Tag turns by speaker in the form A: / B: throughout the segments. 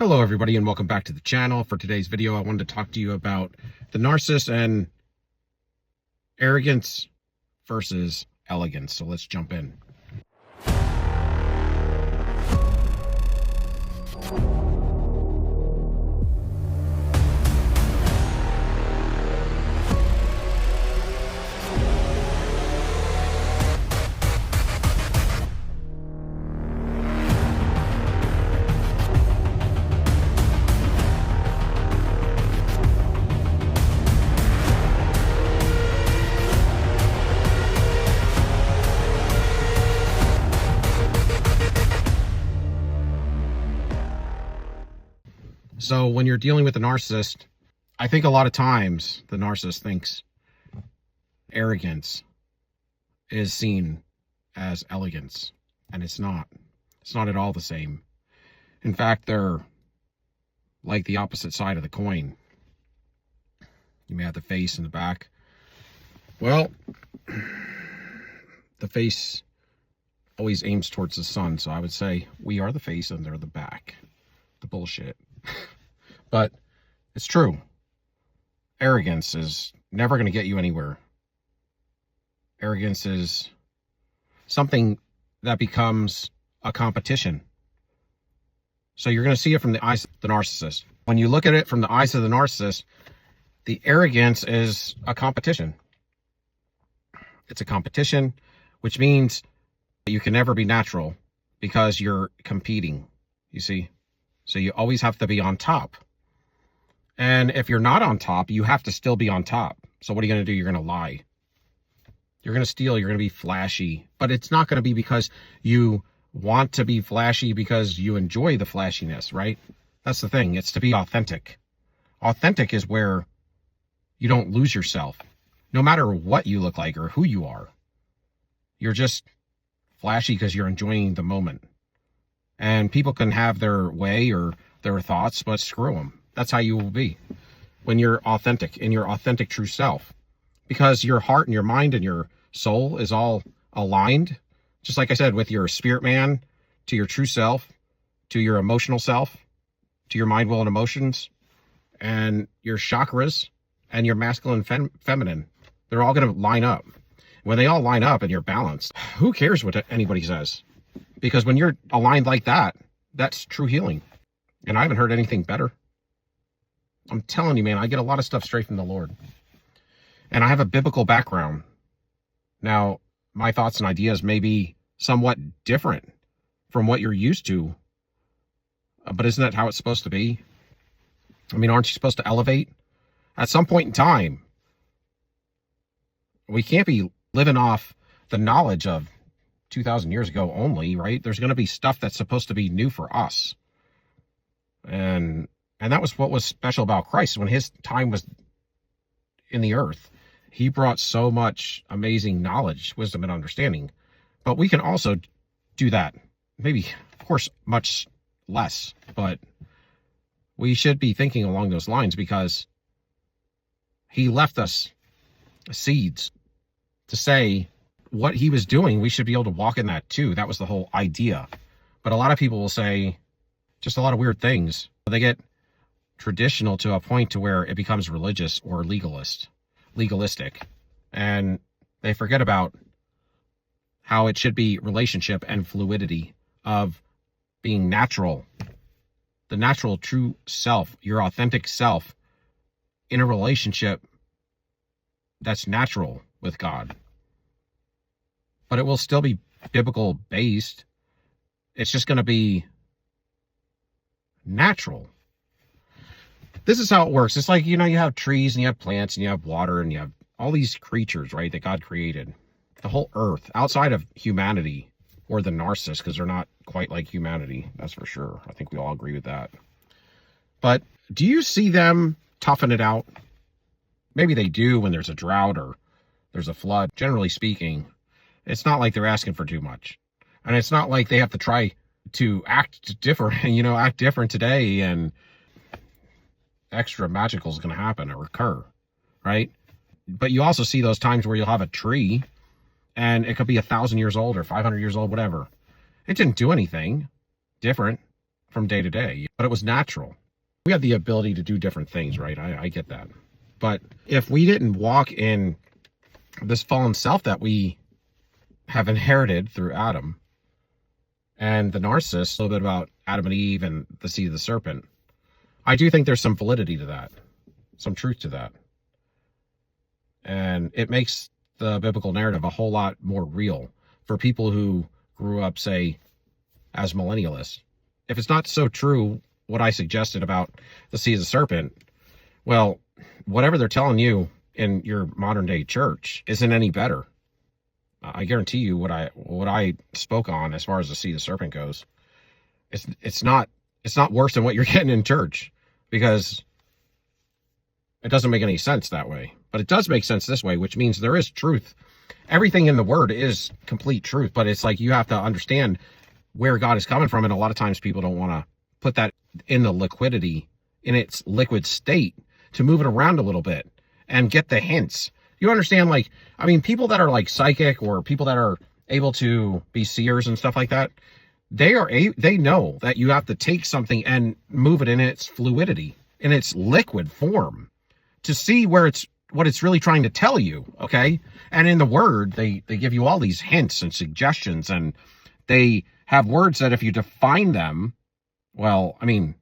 A: Hello everybody and welcome back to the channel. For today's video I wanted to talk to you about the narcissist and arrogance versus elegance. So let's jump in. So when you're dealing with a narcissist, I think a lot of times the narcissist thinks arrogance is seen as elegance, and it's not. It's not at all the same. In fact, they're like the opposite side of the coin. You may have the face and the back. Well, the face always aims towards the sun, so I would say we are the face and they're the back. The bullshit. But it's true. Arrogance is never going to get you anywhere. Arrogance is something that becomes a competition. So you're going to see it from the eyes of the narcissist. When you look at it from the eyes of the narcissist, the arrogance is a competition. It's a competition, which means you can never be natural because you're competing, you see? So you always have to be on top. And if you're not on top, you have to still be on top. So what are you going to do? You're going to lie. You're going to steal. You're going to be flashy. But it's not going to be because you want to be flashy because you enjoy the flashiness, right? That's the thing. It's to be authentic. Authentic is where you don't lose yourself. No matter what you look like or who you are. You're just flashy because you're enjoying the moment. And people can have their way or their thoughts, but screw them. That's how you will be when you're authentic, in your authentic true self. Because your heart and your mind and your soul is all aligned, just like I said, with your spirit man, to your true self, to your emotional self, to your mind, will, and emotions, and your chakras, and your masculine, feminine. They're all going to line up. When they all line up and you're balanced, who cares what anybody says? Because when you're aligned like that, that's true healing. And I haven't heard anything better. I'm telling you, man, I get a lot of stuff straight from the Lord. And I have a biblical background. Now, my thoughts and ideas may be somewhat different from what you're used to. But isn't that how it's supposed to be? I mean, aren't you supposed to elevate? At some point in time, we can't be living off the knowledge of 2,000 years ago only, right? There's going to be stuff that's supposed to be new for us. And that was what was special about Christ. When his time was in the earth, he brought so much amazing knowledge, wisdom, and understanding. But we can also do that. Maybe, of course, much less. But we should be thinking along those lines because he left us seeds to say what he was doing. We should be able to walk in that too. That was the whole idea. But a lot of people will say just a lot of weird things. They get traditional to a point to where it becomes religious or legalistic. And they forget about how it should be relationship and fluidity of being natural. The natural true self, your authentic self in a relationship that's natural with God. But it will still be biblical based. It's just going to be natural. This is how it works. It's like, you know, you have trees and you have plants and you have water and you have all these creatures, right, that God created. The whole earth, outside of humanity or the narcissist, because they're not quite like humanity. That's for sure. I think we all agree with that. But do you see them toughen it out? Maybe they do when there's a drought or there's a flood. Generally speaking, it's not like they're asking for too much. And it's not like they have to try to act different today and extra magical is going to happen or occur, right? But you also see those times where you'll have a tree and it could be 1,000 years old or 500 years old, whatever. It didn't do anything different from day to day, but it was natural. We have the ability to do different things, right? I get that. But if we didn't walk in this fallen self that we have inherited through Adam and the narcissist, a little bit about Adam and Eve and the seed of the serpent, I do think there's some validity to that, some truth to that. And it makes the biblical narrative a whole lot more real for people who grew up, say, as millennialists. If it's not so true, what I suggested about the seed of the serpent, well, whatever they're telling you in your modern day church isn't any better. I guarantee you what I spoke on as far as the seed of the serpent goes, it's not worse than what you're getting in church, because it doesn't make any sense that way. But it does make sense this way, which means there is truth. Everything in the word is complete truth, but it's like you have to understand where God is coming from. And a lot of times people don't want to put that in the liquidity, in its liquid state, to move it around a little bit and get the hints. You understand, like, I mean, people that are like psychic or people that are able to be seers and stuff like that, they know that you have to take something and move it in its fluidity, in its liquid form, to see what it's really trying to tell you, okay? And in the word, they give you all these hints and suggestions, and they have words that if you define them, well, I mean,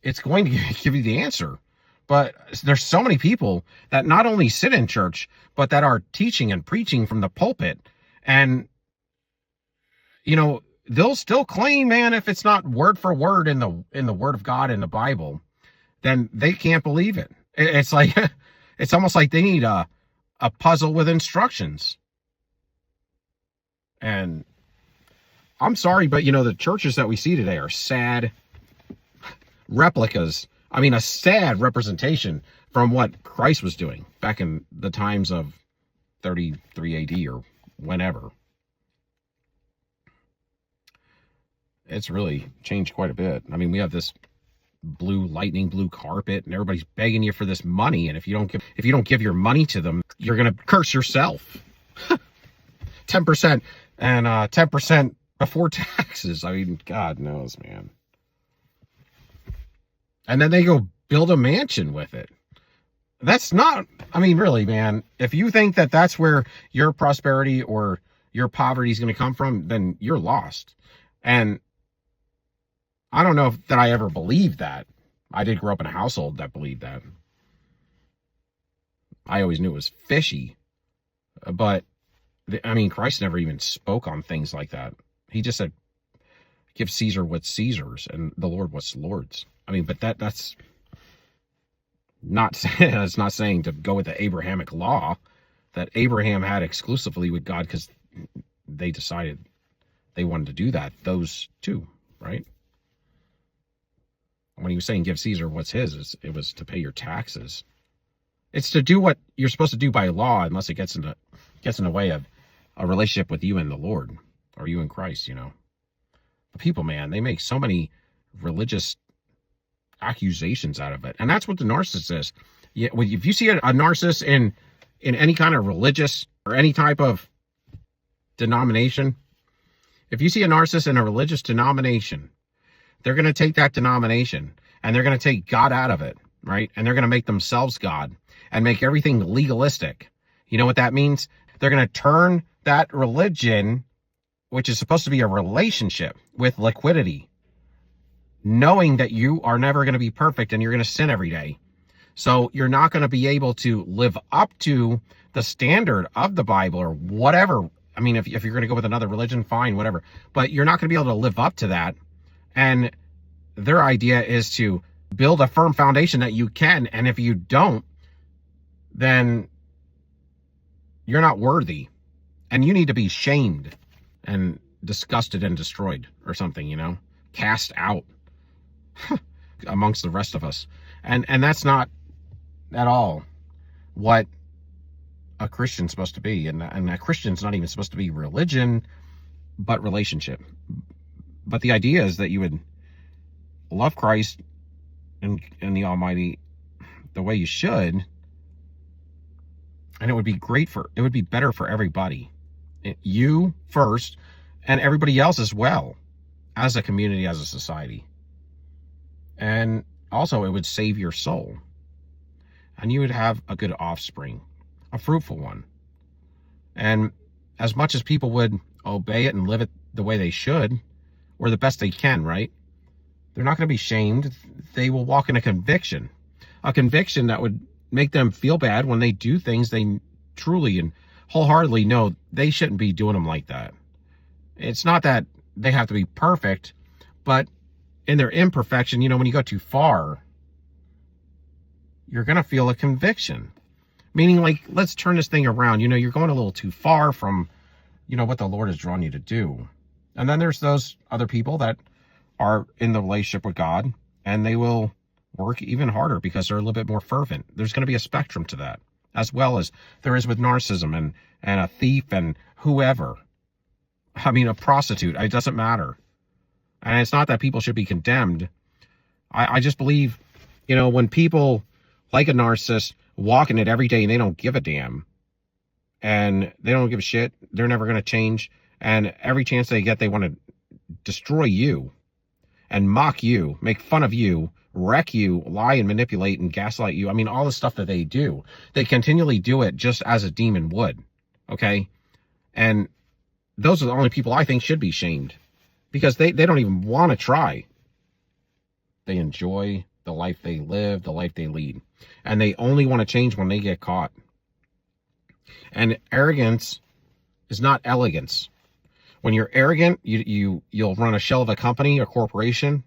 A: it's going to give you the answer. But there's so many people that not only sit in church, but that are teaching and preaching from the pulpit. And, you know, they'll still claim, man, if it's not word for word in the word of God in the Bible, then they can't believe it. It's like, it's almost like they need a puzzle with instructions. And I'm sorry, but, you know, the churches that we see today are sad replicas. I mean, a sad representation from what Christ was doing back in the times of 33 AD or whenever. It's really changed quite a bit. I mean, we have this lightning blue carpet, and everybody's begging you for this money. And if you don't give your money to them, you're going to curse yourself. 10% and 10% before taxes. I mean, God knows, man. And then they go build a mansion with it. That's not, I mean, really, man, if you think that that's where your prosperity or your poverty is going to come from, then you're lost. And I don't know that I ever believed that. I did grow up in a household that believed that. I always knew it was fishy. But, I mean, Christ never even spoke on things like that. He just said, give Caesar what's Caesar's and the Lord what's Lord's. I mean, but that's not, it's not saying to go with the Abrahamic law that Abraham had exclusively with God because they decided they wanted to do that. Those two, right? When he was saying give Caesar what's his, it was to pay your taxes. It's to do what you're supposed to do by law, unless it gets in the way of a relationship with you and the Lord, or you and Christ, you know. The people, man, they make so many religious accusations out of it. And that's what the narcissist is. Yeah, if you see a narcissist in any kind of religious or any type of denomination, if you see a narcissist in a religious denomination, they're going to take that denomination and they're going to take God out of it, right? And they're going to make themselves God and make everything legalistic. You know what that means? They're going to turn that religion, which is supposed to be a relationship with liquidity, knowing that you are never going to be perfect and you're going to sin every day. So you're not going to be able to live up to the standard of the Bible or whatever. I mean, if you're going to go with another religion, fine, whatever. But you're not going to be able to live up to that. And their idea is to build a firm foundation that you can. And if you don't, then you're not worthy. And you need to be shamed and disgusted and destroyed or something, you know, cast out amongst the rest of us. And that's not at all what a Christian's supposed to be. And a Christian's not even supposed to be religion, but relationship. But the idea is that you would love Christ and the Almighty the way you should, and it would be better for everybody. You first, and everybody else as well, as a community, as a society. And also it would save your soul. And you would have a good offspring, a fruitful one. And as much as people would obey it and live it the way they should, or the best they can, right? They're not going to be shamed. They will walk in a conviction that would make them feel bad when they do things they truly and wholeheartedly know they shouldn't be doing them like that. It's not that they have to be perfect, but in their imperfection, when you go too far, you're going to feel a conviction. Meaning, like, let's turn this thing around. You're going a little too far from, what the Lord has drawn you to do. And then there's those other people that are in the relationship with God, and they will work even harder because they're a little bit more fervent. There's going to be a spectrum to that, as well as there is with narcissism and a thief and whoever. I mean, a prostitute. It doesn't matter. And it's not that people should be condemned. I just believe, when people like a narcissist walk in it every day and they don't give a damn and they don't give a shit, they're never going to change. And every chance they get, they want to destroy you and mock you, make fun of you, wreck you, lie and manipulate and gaslight you. I mean, all the stuff that they do, they continually do it just as a demon would. Okay. And those are the only people I think should be shamed, because they don't even want to try. They enjoy the life they live, the life they lead. And they only want to change when they get caught. And arrogance is not elegance. When you're arrogant, you'll run a shell of a company or corporation,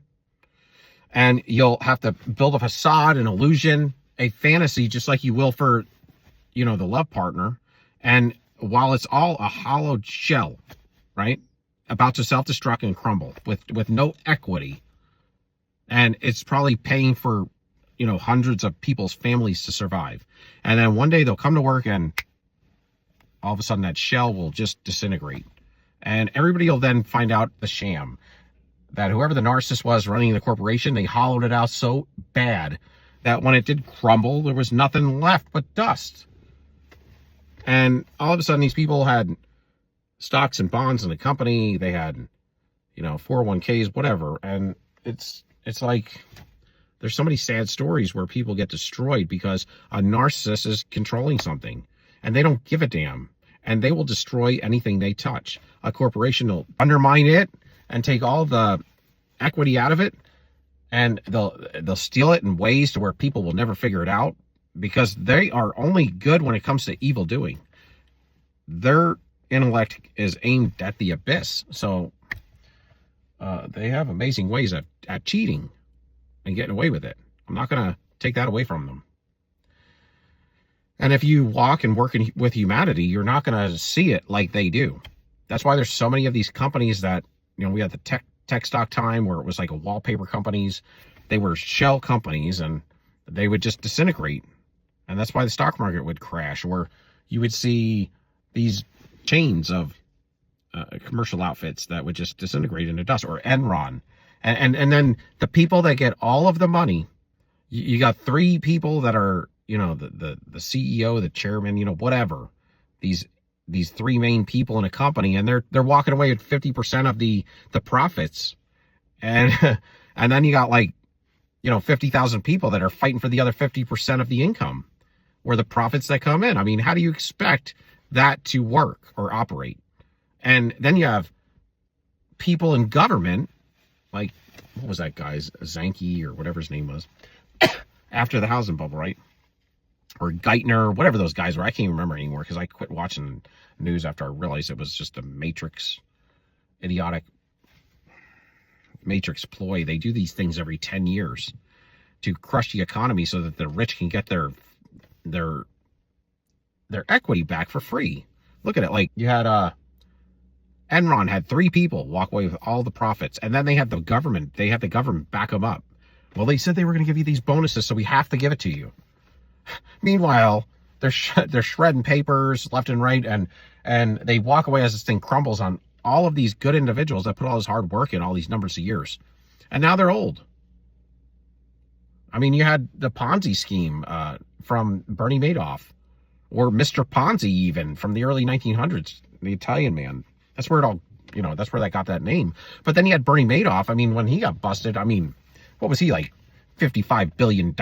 A: and you'll have to build a facade, an illusion, a fantasy, just like you will for, the love partner. And while it's all a hollowed shell, right, about to self-destruct and crumble with no equity, and it's probably paying for, hundreds of people's families to survive. And then one day they'll come to work and all of a sudden that shell will just disintegrate. And everybody will then find out the sham, that whoever the narcissist was running the corporation, they hollowed it out so bad that when it did crumble, there was nothing left but dust. And all of a sudden these people had stocks and bonds in the company. They had, 401ks, whatever. And it's like, there's so many sad stories where people get destroyed because a narcissist is controlling something and they don't give a damn, and they will destroy anything they touch. A corporation will undermine it and take all the equity out of it, and they'll steal it in ways to where people will never figure it out, because they are only good when it comes to evil doing. Their intellect is aimed at the abyss. So they have amazing ways at cheating and getting away with it. I'm not going to take that away from them. And if you walk and work with humanity, you're not going to see it like they do. That's why there's so many of these companies that, we had the tech stock time where it was like a wallpaper companies. They were shell companies and they would just disintegrate. And that's why the stock market would crash, or you would see these chains of commercial outfits that would just disintegrate into dust, or Enron. And then the people that get all of the money, you got three people that are, the CEO, the chairman, whatever, these three main people in a company, and they're walking away with 50% of the profits. And then you got 50,000 people that are fighting for the other 50% of the income, or the profits that come in. I mean, how do you expect that to work or operate? And then you have people in government, like, what was that guy's, Zanke or whatever his name was, after the housing bubble, right? Or Geithner, whatever those guys were. I can't even remember anymore because I quit watching news after I realized it was just a idiotic matrix ploy. They do these things every 10 years to crush the economy so that the rich can get their equity back for free. Look at it. Like, you had Enron had three people walk away with all the profits, and then they had the government. They had the government back them up. Well, they said they were going to give you these bonuses, so we have to give it to you. Meanwhile, they're shredding papers left and right, and they walk away as this thing crumbles on all of these good individuals that put all this hard work in, all these numbers of years, and now they're old. I mean, you had the Ponzi scheme from Bernie Madoff, or Mr. Ponzi even from the early 1900s, the Italian man. That's where it all, that's where that got that name. But then you had Bernie Madoff. I mean, when he got busted, I mean, what was he, like $55 billion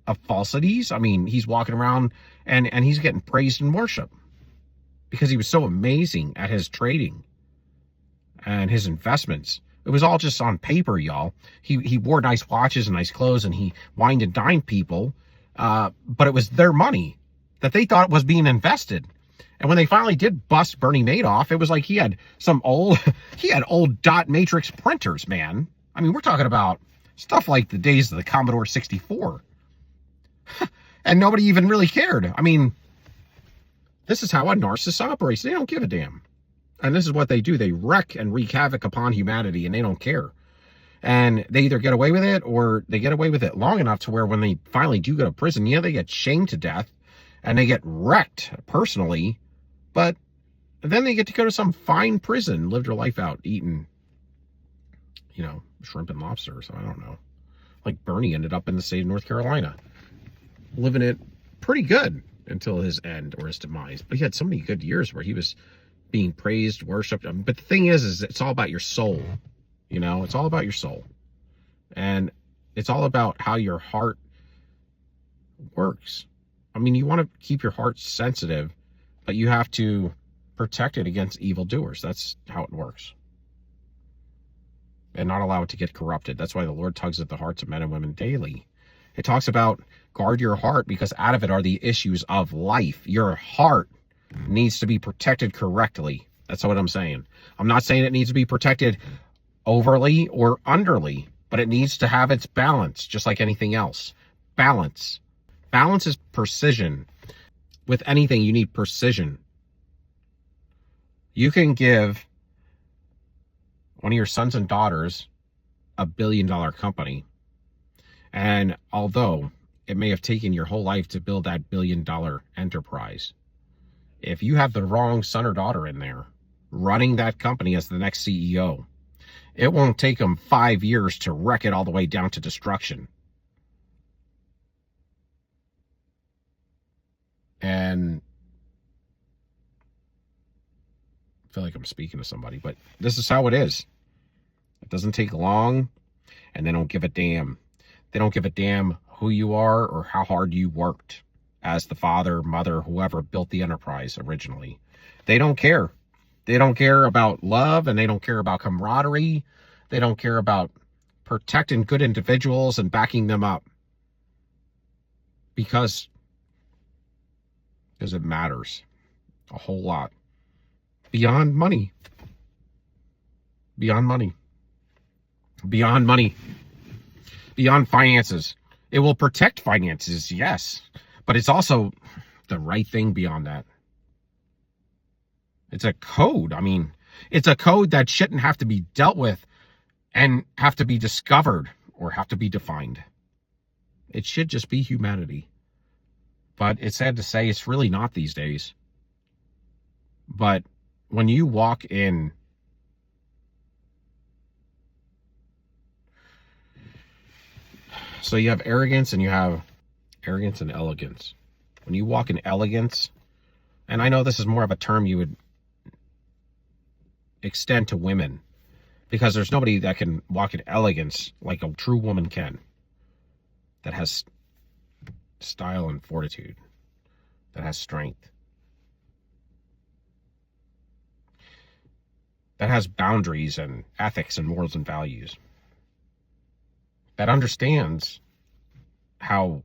A: of falsities. I mean, he's walking around and he's getting praised and worship because he was so amazing at his trading and his investments. It was all just on paper, y'all. He wore nice watches and nice clothes, and he wined and dined people, but it was their money that they thought was being invested. And when they finally did bust Bernie Madoff, it was like he had old dot matrix printers, man. I mean, we're talking about stuff like the days of the Commodore 64. And nobody even really cared. I mean, this is how a narcissist operates. They don't give a damn. And this is what they do. They wreck and wreak havoc upon humanity, and they don't care. And they either get away with it, or they get away with it long enough to where when they finally do go to prison, yeah, they get shamed to death and they get wrecked personally, but then they get to go to some fine prison, live their life out eating, shrimp and lobster. So I don't know. Like Bernie ended up in the state of North Carolina, living it pretty good until his end or his demise. But he had so many good years where he was being praised, worshipped. But the thing is it's all about your soul. It's all about your soul. And it's all about how your heart works. I mean, you want to keep your heart sensitive, but you have to protect it against evildoers. That's how it works. And not allow it to get corrupted. That's why the Lord tugs at the hearts of men and women daily. It talks about guard your heart, because out of it are the issues of life. Your heart needs to be protected correctly. That's what I'm saying. I'm not saying it needs to be protected overly or underly, but it needs to have its balance, just like anything else. Balance. Balance is precision. With anything, you need precision. You can give one of your sons and daughters a $1 billion company, and although it may have taken your whole life to build that $1 billion enterprise, if you have the wrong son or daughter in there running that company as the next CEO, it won't take them 5 years to wreck it all the way down to destruction. And I feel like I'm speaking to somebody, but this is how it is. It doesn't take long, and they don't give a damn. They don't give a damn who you are or how hard you worked as the father, mother, whoever built the enterprise originally. They don't care. They don't care about love, and they don't care about camaraderie. They don't care about protecting good individuals and backing them up. Because it matters a whole lot. Beyond money. Beyond money. Beyond money. Beyond finances. It will protect finances, yes. But it's also the right thing beyond that. It's a code. I mean, it's a code that shouldn't have to be dealt with and have to be discovered or have to be defined. It should just be humanity. But it's sad to say it's really not these days. But when you walk in so you have arrogance and you have arrogance and elegance. When you walk in elegance, and I know this is more of a term you would extend to women, because there's nobody that can walk in elegance like a true woman can, that has style and fortitude, that has strength, that has boundaries and ethics and morals and values, that understands how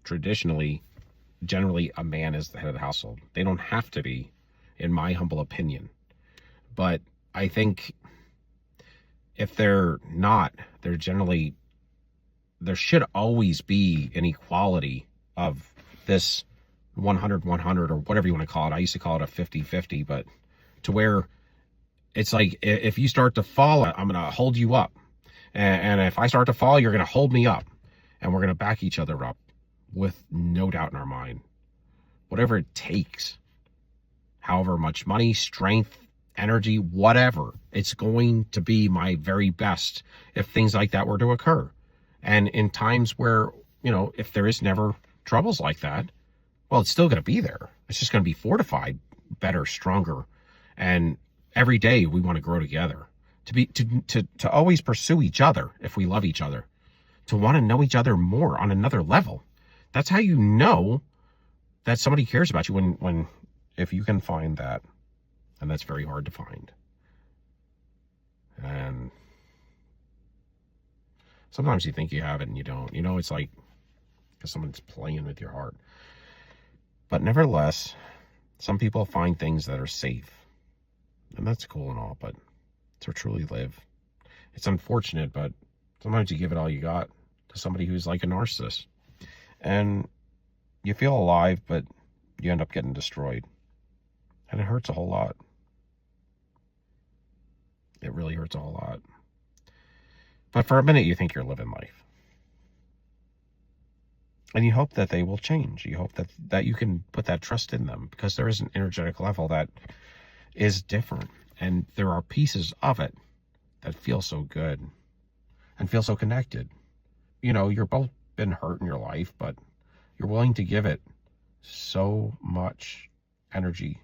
A: traditionally, generally, a man is the head of the household. They don't have to be, in my humble opinion. But I think if they're not, there should always be an equality of this 100-100 or whatever you want to call it. I used to call it a 50-50, but to where it's like, if you start to fall, I'm going to hold you up. And if I start to fall, you're going to hold me up. And we're going to back each other up with no doubt in our mind. Whatever it takes, however much money, strength, energy, whatever, it's going to be my very best if things like that were to occur. And in times where, if there is never troubles like that, well, it's still going to be there. It's just going to be fortified better, stronger. And Every day we want to grow together, to always pursue each other if we love each other, to want to know each other more on another level. That's how you know that somebody cares about you, when if you can find that, and that's very hard to find. And sometimes you think you have it and you don't. You know, it's like because someone's playing with your heart. But nevertheless, some people find things that are safe, and that's cool and all, but to truly live, it's unfortunate, but sometimes you give it all you got to somebody who's like a narcissist, and you feel alive, but you end up getting destroyed, and it hurts a whole lot. It really hurts a whole lot. But for a minute, you think you're living life, and you hope that they will change. You hope that you can put that trust in them, because there is an energetic level that is different, and there are pieces of it that feel so good and feel so connected. You know, you're both been hurt in your life, but you're willing to give it so much energy.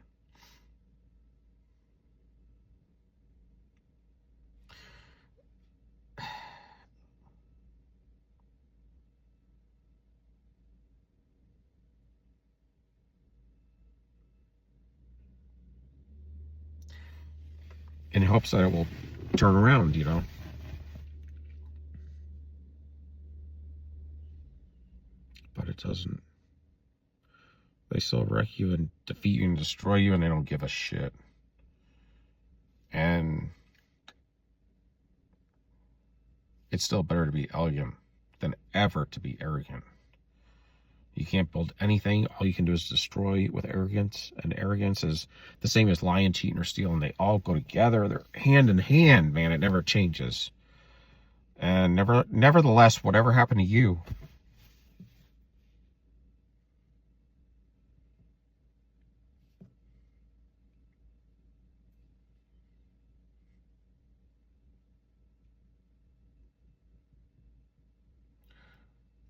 A: In hopes that it will turn around, you know. But it doesn't. They still wreck you and defeat you and destroy you, and they don't give a shit. And it's still better to be elegant than ever to be arrogant. You can't build anything. All you can do is destroy with arrogance. And arrogance is the same as lying, cheating, or stealing. They all go together. They're hand in hand, man. It never changes. And nevertheless, whatever happened to you,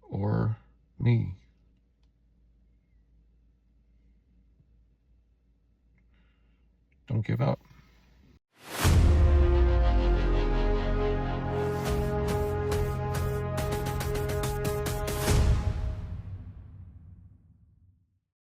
A: or me, don't give up.